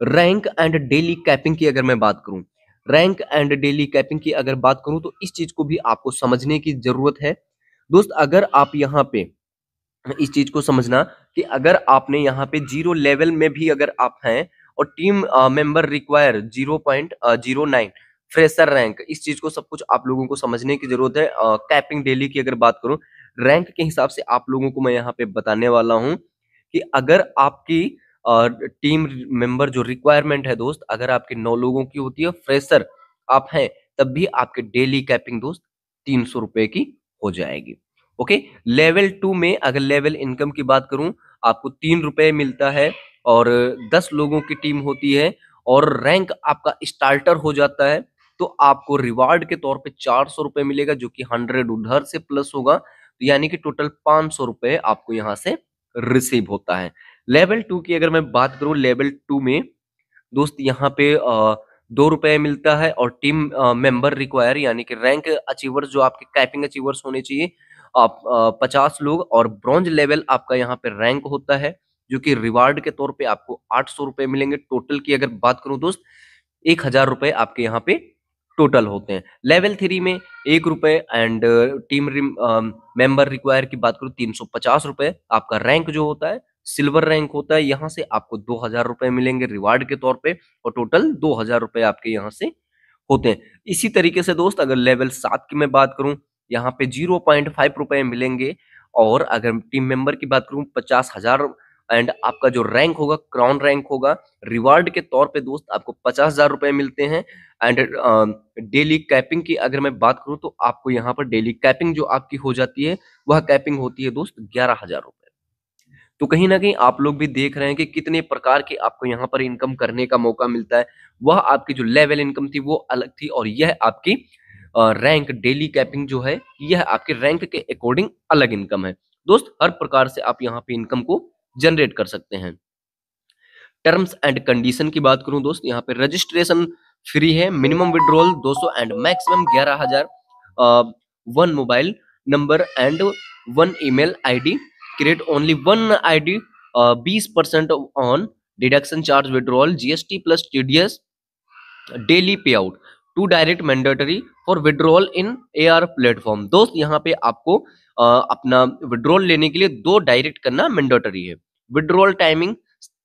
रैंक एंड डेली कैपिंग की अगर मैं बात करूं, रैंक एंड डेली कैपिंग की अगर बात करूं, तो इस चीज को भी आपको समझने की जरूरत है दोस्त। अगर आप यहाँ पे इस चीज को समझना कि अगर आपने यहाँ पे 0 लेवल में भी अगर आप हैं और team member require 0.09 fresher rank, इस चीज को सब कुछ आप लोगों को समझने की जरूरत है। कैपिंग डेली की अगर बात करूं, रैंक के हिसाब से आप लोगों को मैं यहाँ पे बताने वाला हूं कि अगर आपकी टीम मेंबर जो रिक्वायरमेंट है दोस्त, अगर आपके 9 लोगों की होती है, फ्रेशर आप हैं, तब भी आपके डेली कैपिंग दोस्त 300 रुपए की हो जाएगी। ओके, लेवल 2 में अगर लेवल इनकम की बात करूं, आपको 3 रुपए मिलता है और 10 लोगों की टीम होती है और रैंक आपका स्टार्टर हो जाता है। तो आपको रिवार्ड के तौर पे 400 रुपए मिलेगा, जो कि 100 उधर से प्लस होगा, तो यानी कि टोटल 500 रुपए आपको यहाँ से रिसीव होता है। लेवल 2 की अगर मैं बात करूं, लेवल 2 में दोस्त यहाँ पे 2 रुपए मिलता है, और टीम मेंबर रिक्वायर यानी कि रैंक अचीवर्स जो आपके कैपिंग अचीवर्स होने चाहिए, आप 50 लोग, और ब्रॉन्ज लेवल आपका यहाँ पे रैंक होता है, जो कि रिवार्ड के तौर पे आपको 800 रुपए मिलेंगे। टोटल की अगर बात करूं दोस्त, 1000 रुपए आपके यहाँ पे टोटल होते हैं। लेवल 3 में 1 रुपए, एंड टीम मेंबर रिक्वायर की बात करूं 350 रुपए आपका रैंक जो होता है, सिल्वर रैंक होता है, यहाँ से आपको 2000 रुपए मिलेंगे रिवार्ड के तौर पे, और टोटल 2000 रुपए आपके यहाँ से होते हैं। इसी तरीके से दोस्त अगर लेवल 7 की मैं बात करूं, यहाँ पे 0.5 रुपए मिलेंगे, और अगर टीम मेंबर की बात करूं 50,000, एंड आपका जो रैंक होगा क्राउन रैंक होगा, रिवार्ड के तौर पे दोस्त आपको 50,000 रुपए मिलते हैं। एंड डेली कैपिंग की अगर मैं बात करूं, तो आपको यहाँ पर डेली कैपिंग जो आपकी हो जाती है, वह कैपिंग होती है दोस्त 11,000 रुपए। तो कहीं ना कहीं आप लोग भी देख रहे हैं कि कितने प्रकार की आपको यहाँ पर इनकम करने का मौका मिलता है। वह आपकी जो लेवल इनकम थी वो अलग थी, और यह आपकी रैंक डेली कैपिंग जो है, यह आपके रैंक के अकॉर्डिंग अलग इनकम है। दोस्त हर प्रकार से आप यहाँ पे इनकम को जनरेट कर सकते हैं। टर्म्स एंड कंडीशन की बात करूं दोस्त, यहाँ पे रजिस्ट्रेशन फ्री है, minimum withdrawal 200 and maximum 11,000, 1 mobile number and 1 email ID, create only 1 ID, 20% on deduction charge withdrawal GST plus TDS, daily pay out, 2 direct mandatory for withdrawal in AR platform. दोस्त यहाँ पे आपको अपना withdrawal लेने के लिए 2 direct करना mandatory है। विड्रॉल टाइमिंग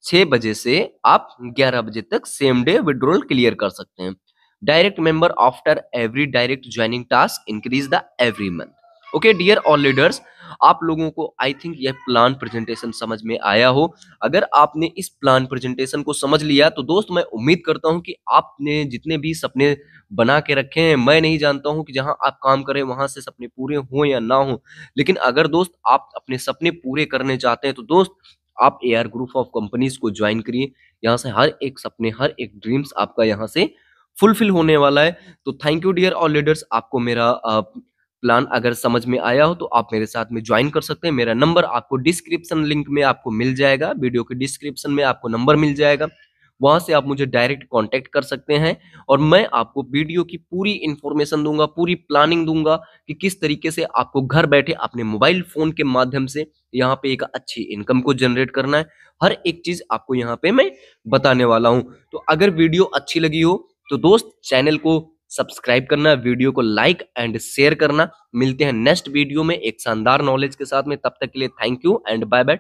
6 बजे से आप 11 बजे तक सेम डे विड्रॉल क्लियर कर सकते हैं। Direct member after every direct joining task increase the every month. Okay dear all leaders, आप लोगों को आई थिंक यह प्लान प्रेजेंटेशन समझ में आया हो। अगर आपने इस प्लान प्रेजेंटेशन को समझ लिया, तो दोस्त मैं उम्मीद करता हूं कि आपने जितने भी सपने बना के रखे हैं, मैं नहीं जानता हूं कि जहां आप काम करें वहां से सपने पूरे हों या ना हो, लेकिन अगर दोस्त आप अपने सपने पूरे करने चाहते हैं, तो दोस्त आप एआर ग्रुप ऑफ कंपनीज को ज्वाइन करिए। यहाँ से हर एक सपने, हर एक ड्रीम्स आपका यहाँ से फुलफिल होने वाला है। तो thank you dear all leaders, आपको मेरा प्लान अगर समझ में आया हो, तो आप मेरे साथ में ज्वाइन कर सकते हैं। मेरा नंबर आपको डिस्क्रिप्शन लिंक में आपको मिल जाएगा, वीडियो के डिस्क्रिप्शन में आपको नंबर मिल जाएगा, वहां से आप मुझे डायरेक्ट कांटेक्ट कर सकते हैं, और मैं आपको वीडियो की पूरी इंफॉर्मेशन दूंगा, पूरी प्लानिंग दूंगा कि किस तरीके से आपको घर बैठे अपने मोबाइल फोन के माध्यम से यहाँ पे एक अच्छी इनकम को जनरेट करना है। हर एक चीज आपको यहाँ पे मैं बताने वाला हूँ। तो अगर वीडियो अच्छी लगी हो, तो दोस्त चैनल को सब्सक्राइब करना, वीडियो को लाइक एंड शेयर करना। मिलते हैं नेक्स्ट वीडियो में एक शानदार नॉलेज के साथ में, तब तक के लिए thank you and bye bye.